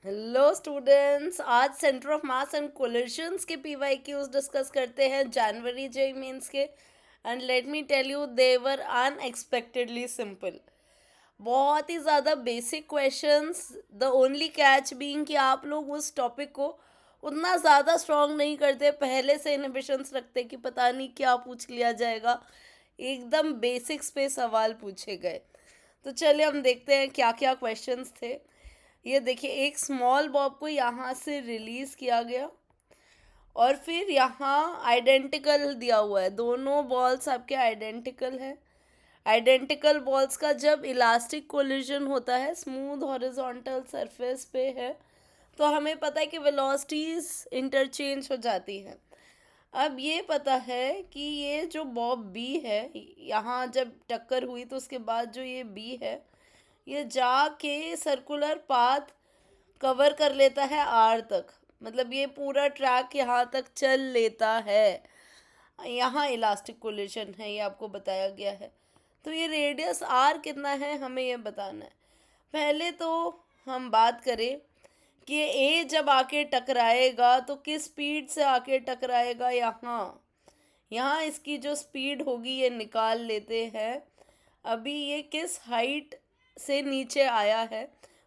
Hello students, आज centre of mass and collisions के PYQs discuss करते हैं जनवरी जेई मेंस के। And let me tell you, they were unexpectedly simple. बहुत ही ज़्यादा basic questions. The only catch being कि आप लोग उस टॉपिक को उतना ज़्यादा स्ट्रॉन्ग नहीं करते, पहले से इनहिबिशंस रखते कि पता नहीं क्या पूछ लिया जाएगा। एकदम बेसिक्स पे सवाल पूछे गए। तो चलिए हम देखते हैं क्या क्या क्वेश्चंस थे। ये देखिए, एक स्मॉल बॉब को यहाँ से रिलीज किया गया और फिर यहाँ आइडेंटिकल दिया हुआ है। दोनों बॉल्स आपके आइडेंटिकल है। आइडेंटिकल बॉल्स का जब इलास्टिक कोलिजन होता है स्मूथ हॉरिजॉन्टल सरफेस पे है, तो हमें पता है कि वेलोसिटीज इंटरचेंज हो जाती हैं। अब ये पता है कि ये जो बॉब बी है, यहाँ जब टक्कर हुई तो उसके बाद जो ये बी है, ये जाके सर्कुलर पाथ कवर कर लेता है आर तक। मतलब ये पूरा ट्रैक यहाँ तक चल लेता है। यहाँ इलास्टिक कोलिशन है, ये आपको बताया गया है। तो ये रेडियस आर कितना है हमें ये बताना है। पहले तो हम बात करें कि ए जब आके टकराएगा तो किस स्पीड से आके टकराएगा। यहाँ यहाँ इसकी जो स्पीड होगी ये निकाल लेते हैं। अभी ये किस हाइट से नीचे आया है,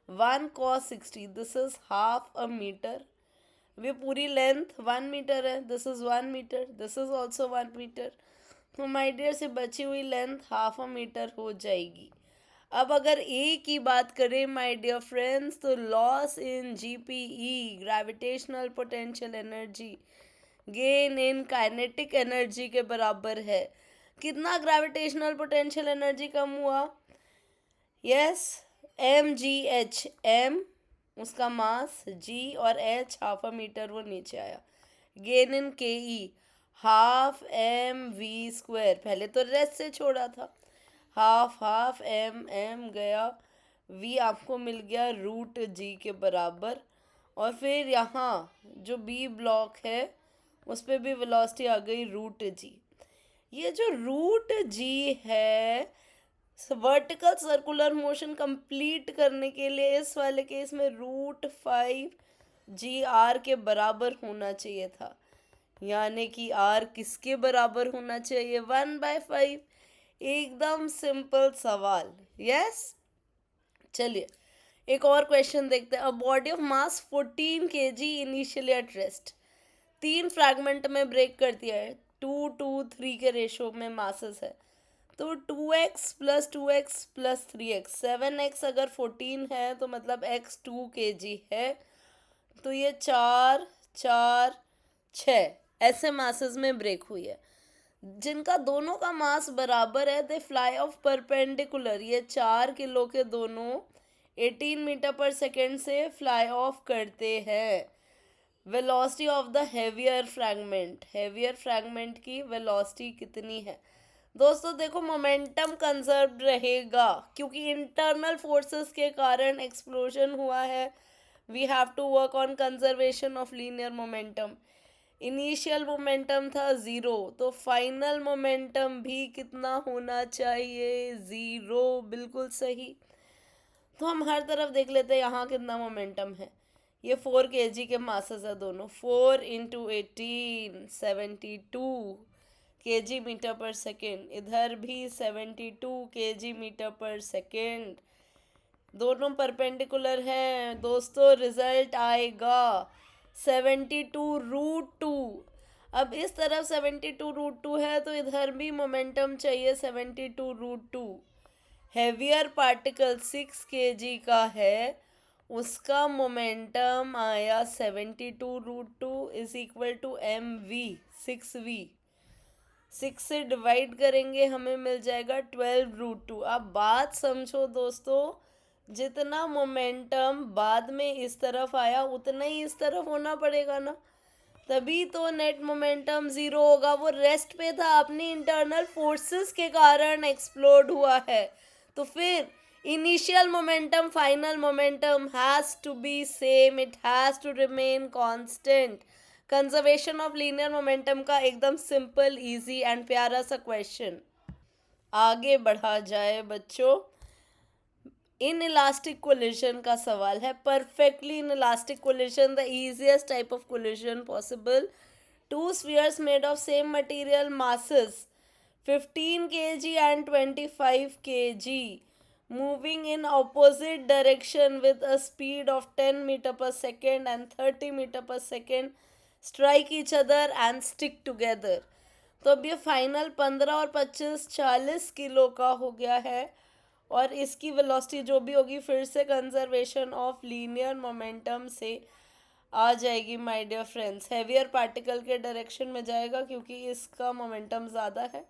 1 cos 60, this is half a metre. ये पूरी लेंथ 1 मीटर है, this is 1 metre, this is also 1 metre. तो माय डियर से बची हुई लेंथ हाफ अ मीटर हो जाएगी। अब अगर ए की बात करें माय डियर फ्रेंड्स, तो loss in GPE, gravitational potential energy, gain in kinetic energy के बराबर है। कितना ग्रेविटेशनल पोटेंशियल एनर्जी कम हुआ? Yes, M G H. M उसका मास, जी और एच हाफ अ मीटर वो नीचे आया। Gain in K E, half M we square. पहले तो रेस्ट से छोड़ा था, हाफ हाफ एम एम गया, वी आपको मिल गया रूट जी के बराबर। और फिर यहाँ जो बी ब्लॉक है उस पर भी वेलोसिटी आ गई रूट जी। ये जो रूट जी है, वर्टिकल सर्कुलर मोशन कंप्लीट करने के लिए इस वाले केस में √5 GR के बराबर होना चाहिए था। यानी कि R किसके बराबर होना चाहिए? 1/5। एकदम सिंपल सवाल। यस, चलिए एक और क्वेश्चन देखते हैं। A body of mass 14 kg initially at rest, 3 fragment में ब्रेक कर दिया है, 2:3 के रेशो में मासेस है। तो 2x plus 2x plus 3x, 7x अगर 14 है तो मतलब x 2 kg है। तो ये 4 4 6 ऐसे मासेस में ब्रेक हुई है, जिनका दोनों का मास बराबर है। दे फ्लाई ऑफ परपेंडिकुलर, ये 4 किलो के दोनों 18 मीटर पर सेकेंड से फ्लाई ऑफ करते हैं। Velocity of the heavier fragment, heavier fragment की वेलोसिटी कितनी है? दोस्तों देखो, मोमेंटम कंजर्व रहेगा क्योंकि इंटरनल फोर्सेस के कारण एक्सप्लोजन हुआ है। We have to work on conservation of linear momentum. Initial momentum था 0, तो फाइनल मोमेंटम भी कितना होना चाहिए? 0, बिल्कुल सही। तो हम हर तरफ देख लेते हैं यहाँ कितना मोमेंटम है। ये 4 kg के मासेस है दोनों, 4 × 18 72 kg मीटर पर सेकेंड। इधर भी 72 kg मीटर पर सेकेंड। दोनों परपेंडिकुलर हैं दोस्तों, रिजल्ट आएगा 72√2। अब इस तरफ 72√2 है तो इधर भी मोमेंटम चाहिए 72√2। हेवियर पार्टिकल 6 kg का है, उसका मोमेंटम आया 72√2 is equal to mv, 6v। 6 से डिवाइड करेंगे हमें मिल जाएगा 12√2। अब बात समझो दोस्तों, जितना मोमेंटम बाद में इस तरफ आया उतना ही इस तरफ होना पड़ेगा ना, तभी तो नेट मोमेंटम 0 होगा। वो रेस्ट पे था, अपनी इंटरनल फोर्सेस के कारण एक्सप्लोड हुआ है। तो फिर initial momentum final momentum has to be same, it has to remain constant. Conservation of linear momentum का एकदम सिंपल, इजी एंड प्यारा सा क्वेश्चन। आगे बढ़ा जाए बच्चों। इन इलास्टिक कोलिशन का सवाल है. Perfectly inelastic collision, the easiest type of collision possible. Two spheres made of same material masses 15 kg and 25 kg moving in opposite direction with a speed of 10 meter per second and 30 meter per second strike each other and stick together. तो अब ये final 15 और 25 40 kilo का हो गया है और इसकी वेलोसिटी जो भी होगी फिर से कंजर्वेशन ऑफ लीनियर मोमेंटम से आ जाएगी my dear friends. Heavier particle के डायरेक्शन में जाएगा क्योंकि इसका मोमेंटम ज़्यादा है.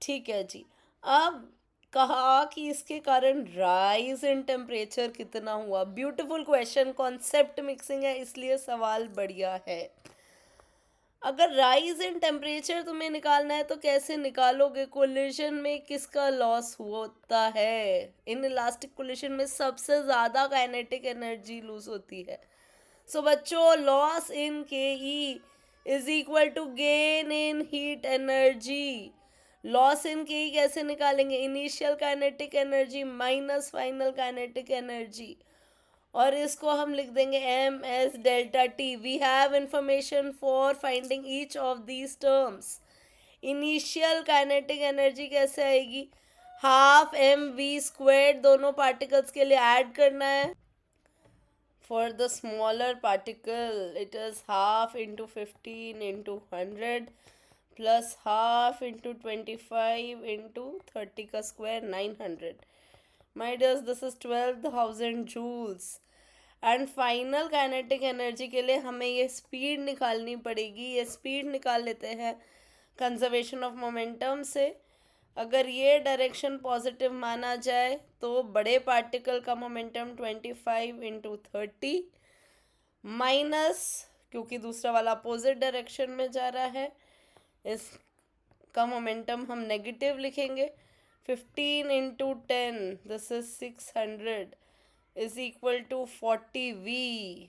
ठीक है जी. अब कहा कि इसके कारण राइज इन टेम्परेचर कितना हुआ. ब्यूटीफुल क्वेश्चन, कॉन्सेप्ट मिक्सिंग है इसलिए सवाल बढ़िया है. अगर राइज इन टेम्परेचर तुम्हें निकालना है तो कैसे निकालोगे. कोलिशन में किसका लॉस होता है. इन इलास्टिक कोलिशन में सबसे ज़्यादा काइनेटिक एनर्जी लूज होती है. सो बच्चों, loss in K E is equal to gain in heat energy. Loss in K E कैसे निकालेंगे. Initial kinetic energy minus final kinetic energy और इसको हम लिख देंगे M S delta T. We have information for finding each of these terms. Initial kinetic energy कैसे आएगी. Half M V square दोनों पार्टिकल्स के लिए ऐड करना है. For the smaller particle, it is half into 15 into 100 plus half into 25 into 30 का square 900. My dears, this is 12,000 joules. And final kinetic energy के लिए हमें ये स्पीड निकालनी पड़ेगी. ये स्पीड निकाल लेते हैं कंजर्वेशन ऑफ मोमेंटम से. अगर ये डायरेक्शन पॉजिटिव माना जाए तो बड़े पार्टिकल का मोमेंटम 25 इंटू 30 माइनस, क्योंकि दूसरा वाला अपोजिट डायरेक्शन में जा रहा है, इसका मोमेंटम हम नेगेटिव लिखेंगे. 15 into 10 this is 600 is equal to 40 V.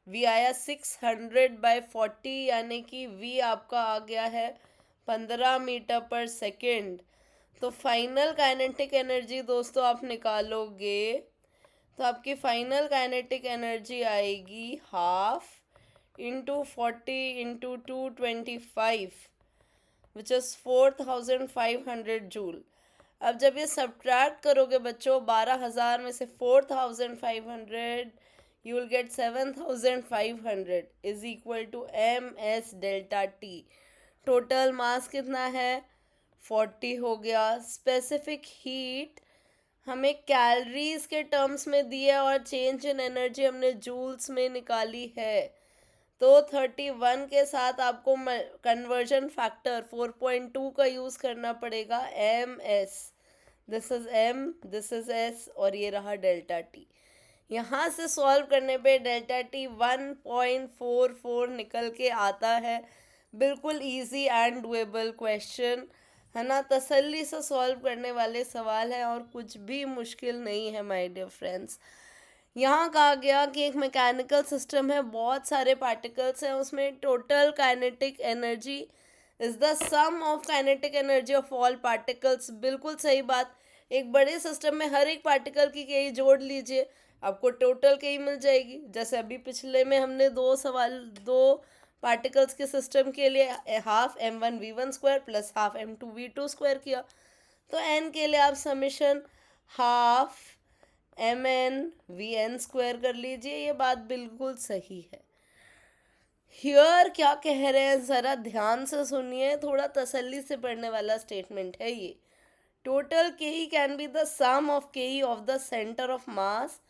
V आया 600/40 यानी कि वी आपका आ गया है 15 मीटर पर सेकेंड. तो फाइनल काइनेटिक एनर्जी दोस्तों आप निकालोगे तो आपकी फाइनल काइनेटिक एनर्जी आएगी half into 40 into 225 which is 4500 joule. अब जब ये सब्ट्रैक्ट करोगे बच्चों 12,000 में से 4500 you will get 7,500 is equal to ms delta t. Total mass कितना है 40 हो गया. स्पेसिफिक हीट हमें कैलोरीज के टर्म्स में दी है और चेंज इन एनर्जी हमने जूल्स में निकाली है. तो 31 के साथ आपको कन्वर्जन फैक्टर 4.2 का यूज़ करना पड़ेगा. M S, this is M, this is S और ये रहा डेल्टा टी. यहाँ से सॉल्व करने पे डेल्टा टी 1.44 निकल के आता है. बिल्कुल इजी एंड डुएबल क्वेश्चन है ना. तसल्ली से सॉल्व करने वाले सवाल हैं और कुछ भी मुश्किल नहीं है माय डियर फ्रेंड्स. यहाँ कहा गया कि एक मैकेनिकल सिस्टम है, बहुत सारे पार्टिकल्स हैं, उसमें total kinetic energy is the sum of kinetic energy of all particles. बिल्कुल सही बात. एक बड़े सिस्टम में हर एक पार्टिकल की कई जोड़ लीजिए, आपको टोटल कई मिल जाएगी. जैसे अभी पिछले में हमने दो पार्टिकल्स के सिस्टम के लिए half m1v1 square plus half m2v2 square किया. तो n के लिए आप समीशन हाफ mn/vn स्क्वायर कर लीजिए. ये बात बिल्कुल सही है. हियर क्या कह रहे हैं ज़रा ध्यान से सुनिए, थोड़ा तसल्ली से पढ़ने वाला स्टेटमेंट है ये. Total K E can be the sum of K E of the centre of mass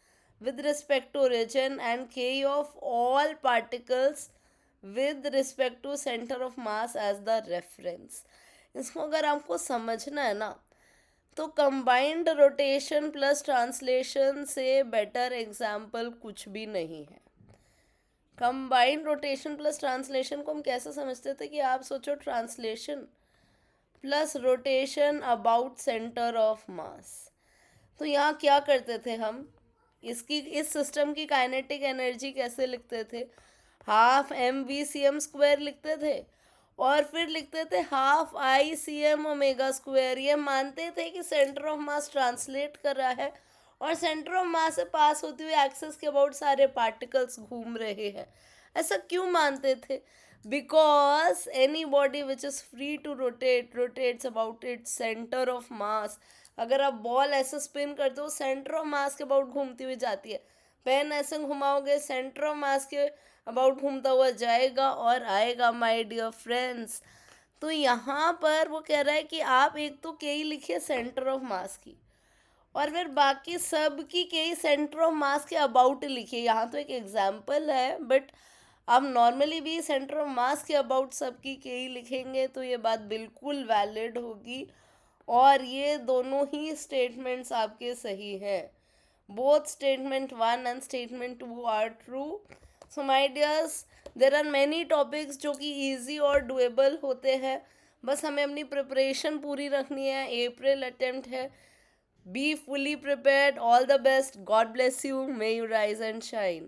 with respect to origin and ke of all particles with respect to center of mass as the reference. इसको अगर आपको समझना है ना तो combined rotation plus translation से better example कुछ भी नहीं है. कंबाइंड रोटेशन प्लस ट्रांसलेशन को हम कैसे समझते थे कि आप सोचो translation plus rotation about centre of मास. तो यहाँ क्या करते थे हम, इस सिस्टम की काइनेटिक एनर्जी कैसे लिखते थे, half M V C M square लिखते थे और फिर लिखते थे half I C M omega square. ये मानते थे कि सेंटर ऑफ मास ट्रांसलेट कर रहा है और सेंटर ऑफ मास से पास होते हुए एक्सेस के अबाउट सारे पार्टिकल्स घूम रहे हैं। ऐसा क्यों मानते थे? Because any body which is free to rotate rotates about its centre of mass. अगर आप बॉल ऐसे स्पिन करते हो, सेंटर ऑफ मास के अबाउट घूमती हुई जाती है। पेन ऐसे घुमाओगे, सेंटर ऑफ मास के अबाउट घूमता हुआ जाएगा और आएगा, माय डियर फ्रेंड्स। तो यहाँ पर वो कह रहा है कि आप एक तो के ही लिखिए सेंटर ऑफ मास की, और फिर बाकी सब की के सेंटर ऑफ मास के अबाउट लिखिए। यहाँ तो एक एग्जाम्पल है, बट आप नॉर्मली भी सेंटर ऑफ मास के अबाउट सबकी के ही लिखेंगे तो ये बात बिल्कुल वैलिड होगी, और ये दोनों ही स्टेटमेंट्स आपके सही हैं। Both statement 1 and statement 2 are true. So my dears, there are many topics जो कि ईजी और डुएबल होते हैं, बस हमें अपनी प्रिपरेशन पूरी रखनी है। अप्रैल अटेम्प्ट है। Be fully prepared. All the best. God bless you. May you rise and shine.